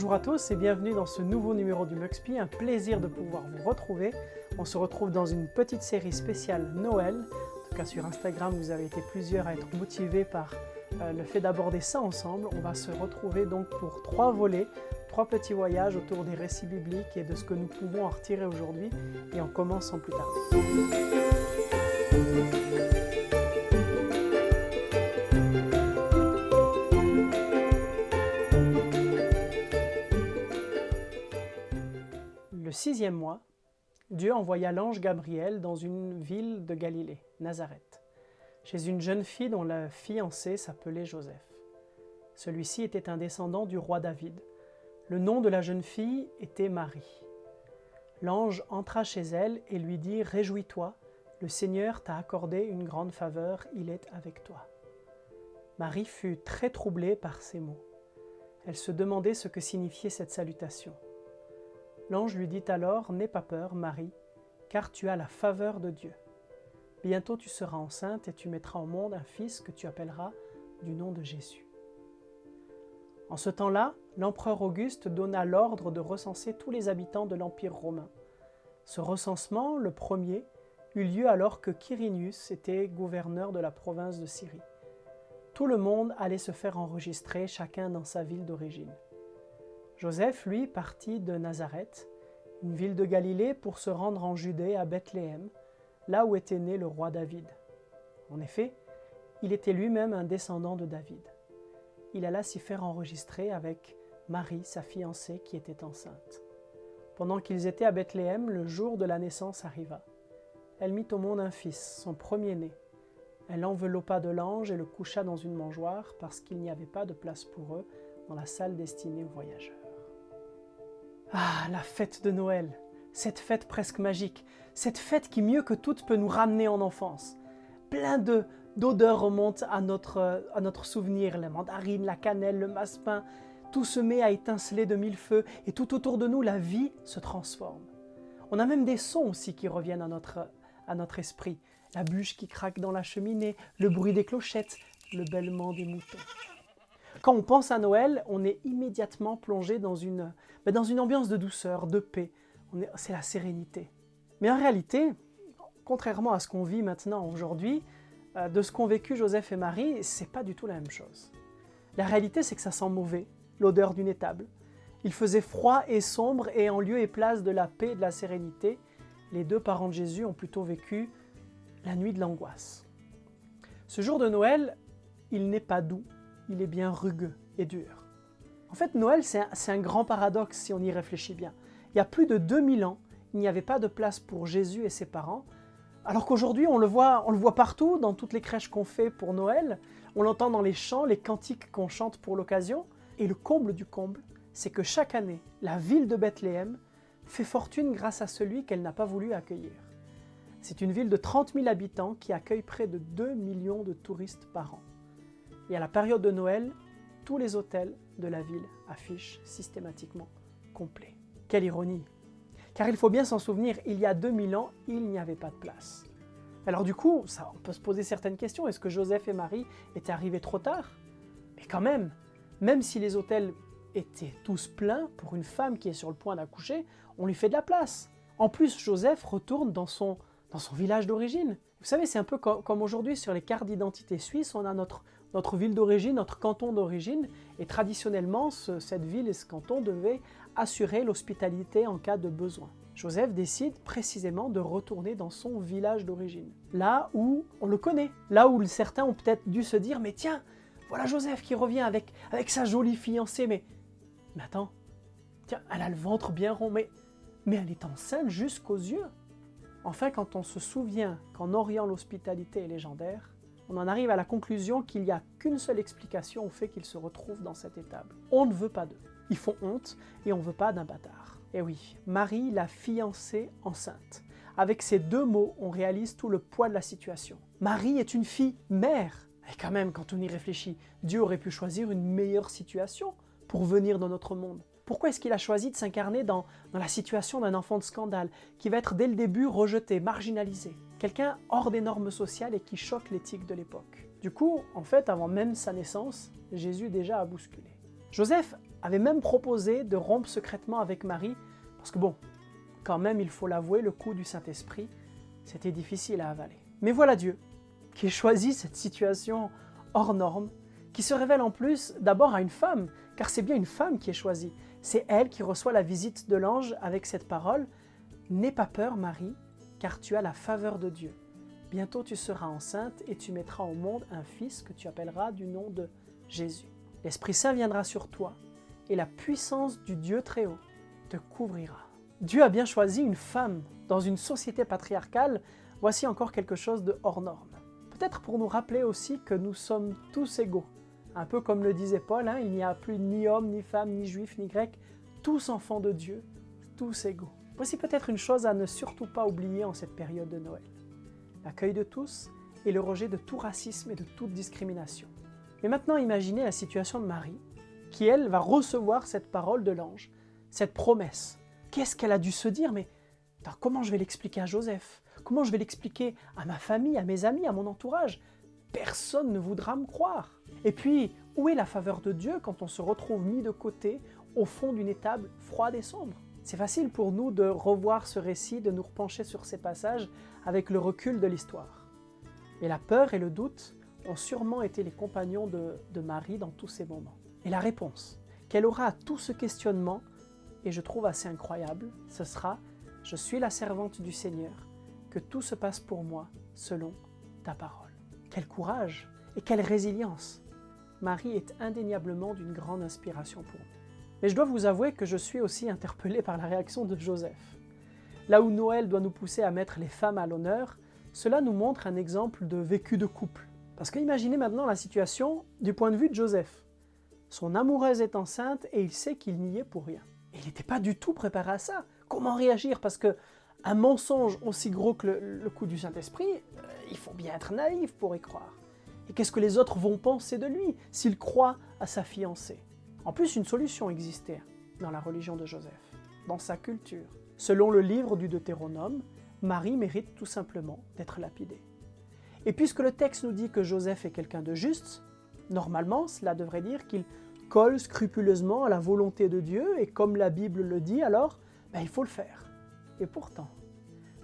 Bonjour à tous et bienvenue dans ce nouveau numéro du Muxpi, un plaisir de pouvoir vous retrouver. On se retrouve dans une petite série spéciale Noël. En tout cas sur Instagram, vous avez été plusieurs à être motivés par le fait d'aborder ça ensemble. On va se retrouver donc pour 3 volets, 3 petits voyages autour des récits bibliques et de ce que nous pouvons en retirer aujourd'hui. Et on commence sans plus tarder. Le 6e mois, Dieu envoya l'ange Gabriel dans une ville de Galilée, Nazareth, chez une jeune fille dont la fiancée s'appelait Joseph. Celui-ci était un descendant du roi David. Le nom de la jeune fille était Marie. L'ange entra chez elle et lui dit « Réjouis-toi, le Seigneur t'a accordé une grande faveur, il est avec toi. » Marie fut très troublée par ces mots. Elle se demandait ce que signifiait cette salutation. L'ange lui dit alors « N'aie pas peur, Marie, car tu as la faveur de Dieu. Bientôt tu seras enceinte et tu mettras au monde un fils que tu appelleras du nom de Jésus. » En ce temps-là, l'empereur Auguste donna l'ordre de recenser tous les habitants de l'Empire romain. Ce recensement, le premier, eut lieu alors que Quirinius était gouverneur de la province de Syrie. Tout le monde allait se faire enregistrer, chacun dans sa ville d'origine. Joseph, lui, partit de Nazareth, une ville de Galilée, pour se rendre en Judée à Bethléem, là où était né le roi David. En effet, il était lui-même un descendant de David. Il alla s'y faire enregistrer avec Marie, sa fiancée, qui était enceinte. Pendant qu'ils étaient à Bethléem, le jour de la naissance arriva. Elle mit au monde un fils, son premier-né. Elle l'enveloppa de l'ange et le coucha dans une mangeoire parce qu'il n'y avait pas de place pour eux dans la salle destinée aux voyageurs. Ah, la fête de Noël, cette fête presque magique, cette fête qui mieux que toute peut nous ramener en enfance. Plein d'odeurs remontent à notre souvenir, les mandarines, la cannelle, le massepain, tout se met à étinceler de mille feux et tout autour de nous, la vie se transforme. On a même des sons aussi qui reviennent à notre esprit. La bûche qui craque dans la cheminée, le bruit des clochettes, le bêlement des moutons. Quand on pense à Noël, on est immédiatement plongé dans une ambiance de douceur, de paix. C'est la sérénité. Mais en réalité, contrairement à ce qu'on vit maintenant aujourd'hui, de ce qu'ont vécu Joseph et Marie, c'est pas du tout la même chose. La réalité, c'est que ça sent mauvais, l'odeur d'une étable. Il faisait froid et sombre, et en lieu et place de la paix et de la sérénité, les 2 parents de Jésus ont plutôt vécu la nuit de l'angoisse. Ce jour de Noël, il n'est pas doux, il est bien rugueux et dur. En fait, Noël, c'est un grand paradoxe si on y réfléchit bien. Il y a plus de 2000 ans, il n'y avait pas de place pour Jésus et ses parents, alors qu'aujourd'hui, on le voit partout, dans toutes les crèches qu'on fait pour Noël, on l'entend dans les chants, les cantiques qu'on chante pour l'occasion, et le comble du comble, c'est que chaque année, la ville de Bethléem fait fortune grâce à celui qu'elle n'a pas voulu accueillir. C'est une ville de 30 000 habitants qui accueille près de 2 millions de touristes par an. Et à la période de Noël, tous les hôtels de la ville affichent systématiquement complet. Quelle ironie! Car il faut bien s'en souvenir, il y a 2000 ans, il n'y avait pas de place. Alors du coup, on peut se poser certaines questions. Est-ce que Joseph et Marie étaient arrivés trop tard? Mais quand même si les hôtels étaient tous pleins, pour une femme qui est sur le point d'accoucher, on lui fait de la place. En plus, Joseph retourne dans son village d'origine. Vous savez, c'est un peu comme aujourd'hui sur les cartes d'identité suisses, on a notre ville d'origine, notre canton d'origine, et traditionnellement, cette ville et ce canton devaient assurer l'hospitalité en cas de besoin. Joseph décide précisément de retourner dans son village d'origine, là où on le connaît, là où certains ont peut-être dû se dire « Mais tiens, voilà Joseph qui revient avec sa jolie fiancée, mais attends, tiens, elle a le ventre bien rond, mais elle est enceinte jusqu'aux yeux. » Enfin, quand on se souvient qu'en Orient l'hospitalité est légendaire, on en arrive à la conclusion qu'il n'y a qu'une seule explication au fait qu'ils se retrouvent dans cette étable. On ne veut pas d'eux. Ils font honte et on ne veut pas d'un bâtard. Et oui, Marie, la fiancée enceinte. Avec ces 2 mots, on réalise tout le poids de la situation. Marie est une fille mère. Et quand même, quand on y réfléchit, Dieu aurait pu choisir une meilleure situation pour venir dans notre monde. Pourquoi est-ce qu'il a choisi de s'incarner dans la situation d'un enfant de scandale, qui va être dès le début rejeté, marginalisé? Quelqu'un hors des normes sociales et qui choque l'éthique de l'époque. Du coup, en fait, avant même sa naissance, Jésus déjà a bousculé. Joseph avait même proposé de rompre secrètement avec Marie, parce que bon, quand même, il faut l'avouer, le coup du Saint-Esprit, c'était difficile à avaler. Mais voilà Dieu, qui a choisi cette situation hors norme, qui se révèle en plus d'abord à une femme, car c'est bien une femme qui est choisie. C'est elle qui reçoit la visite de l'ange avec cette parole « N'aie pas peur, Marie, car tu as la faveur de Dieu. Bientôt tu seras enceinte et tu mettras au monde un fils que tu appelleras du nom de Jésus. L'Esprit Saint viendra sur toi et la puissance du Dieu Très-Haut te couvrira. » Dieu a bien choisi une femme dans une société patriarcale. Voici encore quelque chose de hors norme. Peut-être pour nous rappeler aussi que nous sommes tous égaux. Un peu comme le disait Paul, il n'y a plus ni homme, ni femme, ni juif, ni grec, tous enfants de Dieu, tous égaux. Voici peut-être une chose à ne surtout pas oublier en cette période de Noël. L'accueil de tous et le rejet de tout racisme et de toute discrimination. Mais maintenant, imaginez la situation de Marie, qui elle va recevoir cette parole de l'ange, cette promesse. Qu'est-ce qu'elle a dû se dire? Mais comment je vais l'expliquer à Joseph? Comment je vais l'expliquer à ma famille, à mes amis, à mon entourage? Personne ne voudra me croire. Et puis, où est la faveur de Dieu quand on se retrouve mis de côté au fond d'une étable froide et sombre? C'est facile pour nous de revoir ce récit, de nous repencher sur ces passages avec le recul de l'histoire. Mais la peur et le doute ont sûrement été les compagnons de Marie dans tous ces moments. Et la réponse qu'elle aura à tout ce questionnement, et je trouve assez incroyable, ce sera « Je suis la servante du Seigneur, que tout se passe pour moi selon ta parole. » Quel courage et quelle résilience! Marie est indéniablement d'une grande inspiration pour nous. Mais je dois vous avouer que je suis aussi interpellé par la réaction de Joseph. Là où Noël doit nous pousser à mettre les femmes à l'honneur, cela nous montre un exemple de vécu de couple. Parce que imaginez maintenant la situation du point de vue de Joseph. Son amoureuse est enceinte et il sait qu'il n'y est pour rien. Et il n'était pas du tout préparé à ça. Comment réagir? Parce que un mensonge aussi gros que le coup du Saint-Esprit, il faut bien être naïf pour y croire. Et qu'est-ce que les autres vont penser de lui s'il croit à sa fiancée? En plus, une solution existait dans la religion de Joseph, dans sa culture. Selon le livre du Deutéronome, Marie mérite tout simplement d'être lapidée. Et puisque le texte nous dit que Joseph est quelqu'un de juste, normalement, cela devrait dire qu'il colle scrupuleusement à la volonté de Dieu, et comme la Bible le dit, alors, il faut le faire. Et pourtant,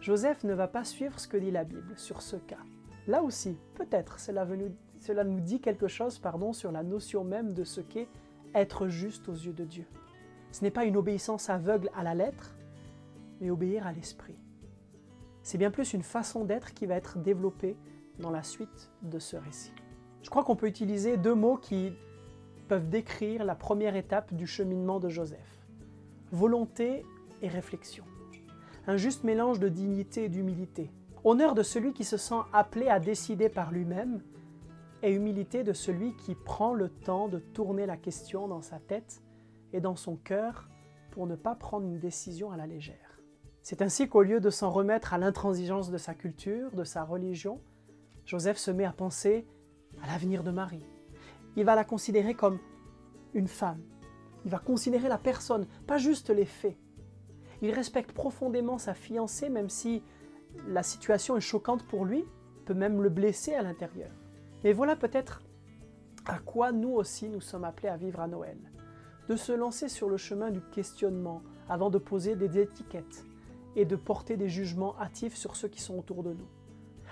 Joseph ne va pas suivre ce que dit la Bible sur ce cas. Là aussi, peut-être cela nous dit quelque chose sur la notion même de ce qu'est être juste aux yeux de Dieu. Ce n'est pas une obéissance aveugle à la lettre, mais obéir à l'esprit. C'est bien plus une façon d'être qui va être développée dans la suite de ce récit. Je crois qu'on peut utiliser deux mots qui peuvent décrire la première étape du cheminement de Joseph. Volonté et réflexion. Un juste mélange de dignité et d'humilité. Honneur de celui qui se sent appelé à décider par lui-même, et humilité de celui qui prend le temps de tourner la question dans sa tête et dans son cœur pour ne pas prendre une décision à la légère. C'est ainsi qu'au lieu de s'en remettre à l'intransigeance de sa culture, de sa religion, Joseph se met à penser à l'avenir de Marie. Il va la considérer comme une femme. Il va considérer la personne, pas juste les faits. Il respecte profondément sa fiancée, même si la situation est choquante pour lui, peut même le blesser à l'intérieur. Mais voilà peut-être à quoi nous aussi nous sommes appelés à vivre à Noël. De se lancer sur le chemin du questionnement avant de poser des étiquettes et de porter des jugements hâtifs sur ceux qui sont autour de nous.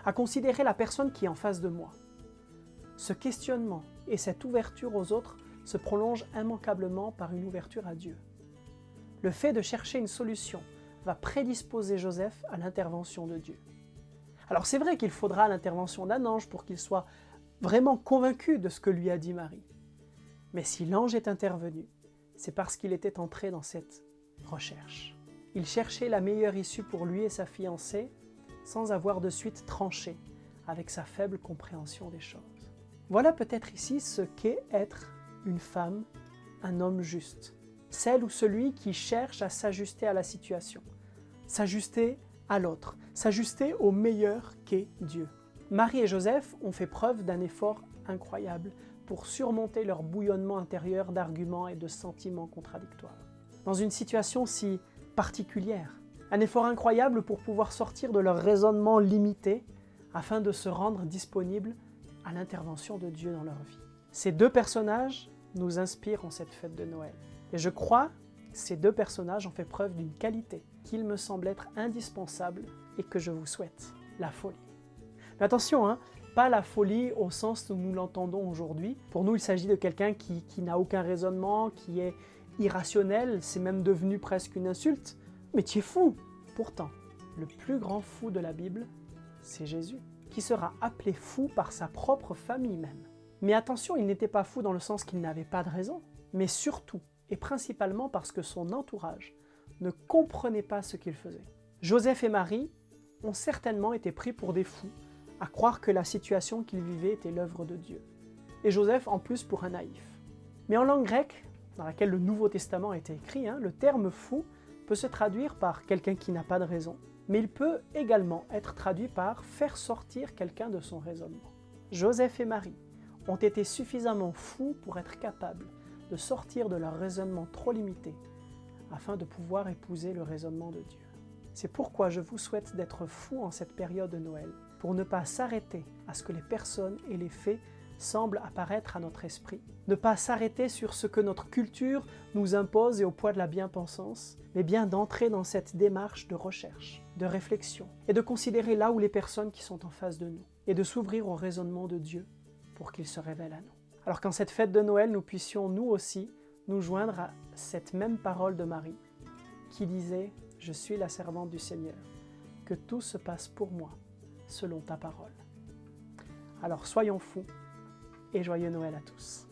À considérer la personne qui est en face de moi. Ce questionnement et cette ouverture aux autres se prolongent immanquablement par une ouverture à Dieu. Le fait de chercher une solution va prédisposer Joseph à l'intervention de Dieu. Alors c'est vrai qu'il faudra l'intervention d'un ange pour qu'il soit vraiment convaincu de ce que lui a dit Marie. Mais si l'ange est intervenu, c'est parce qu'il était entré dans cette recherche. Il cherchait la meilleure issue pour lui et sa fiancée sans avoir de suite tranché avec sa faible compréhension des choses. Voilà peut-être ici ce qu'est être une femme, un homme juste. Celle ou celui qui cherche à s'ajuster à la situation, s'ajuster à l'autre, s'ajuster au meilleur qu'est Dieu. Marie et Joseph ont fait preuve d'un effort incroyable pour surmonter leur bouillonnement intérieur d'arguments et de sentiments contradictoires. Dans une situation si particulière, un effort incroyable pour pouvoir sortir de leur raisonnement limité afin de se rendre disponibles à l'intervention de Dieu dans leur vie. Ces deux personnages nous inspirent en cette fête de Noël. Et je crois que ces deux personnages ont fait preuve d'une qualité qu'il me semble être indispensable et que je vous souhaite, la folie. Mais attention, hein, pas la folie au sens où nous l'entendons aujourd'hui. Pour nous, il s'agit de quelqu'un qui n'a aucun raisonnement, qui est irrationnel, c'est même devenu presque une insulte. Mais tu es fou! Pourtant, le plus grand fou de la Bible, c'est Jésus, qui sera appelé fou par sa propre famille même. Mais attention, il n'était pas fou dans le sens qu'il n'avait pas de raison, mais surtout et principalement parce que son entourage ne comprenait pas ce qu'il faisait. Joseph et Marie ont certainement été pris pour des fous, à croire que la situation qu'ils vivaient était l'œuvre de Dieu. Et Joseph en plus pour un naïf. Mais en langue grecque, dans laquelle le Nouveau Testament a été écrit, le terme fou peut se traduire par quelqu'un qui n'a pas de raison, mais il peut également être traduit par faire sortir quelqu'un de son raisonnement. Joseph et Marie ont été suffisamment fous pour être capables de sortir de leur raisonnement trop limité afin de pouvoir épouser le raisonnement de Dieu. C'est pourquoi je vous souhaite d'être fous en cette période de Noël, pour ne pas s'arrêter à ce que les personnes et les faits semblent apparaître à notre esprit, ne pas s'arrêter sur ce que notre culture nous impose et au poids de la bien-pensance, mais bien d'entrer dans cette démarche de recherche, de réflexion, et de considérer là où les personnes qui sont en face de nous, et de s'ouvrir au raisonnement de Dieu pour qu'il se révèle à nous. Alors qu'en cette fête de Noël, nous puissions nous aussi nous joindre à cette même parole de Marie, qui disait « Je suis la servante du Seigneur, que tout se passe pour moi, selon ta parole. » Alors soyons fous et joyeux Noël à tous.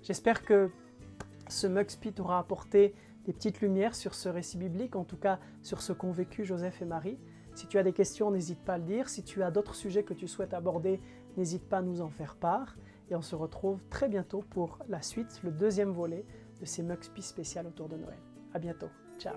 J'espère que ce Mug Speed t'aura apporté des petites lumières sur ce récit biblique, en tout cas sur ce qu'ont vécu Joseph et Marie. Si tu as des questions, n'hésite pas à le dire. Si tu as d'autres sujets que tu souhaites aborder, n'hésite pas à nous en faire part. Et on se retrouve très bientôt pour la suite, le deuxième volet de ces Mug Speed spéciales autour de Noël. À bientôt. Ciao.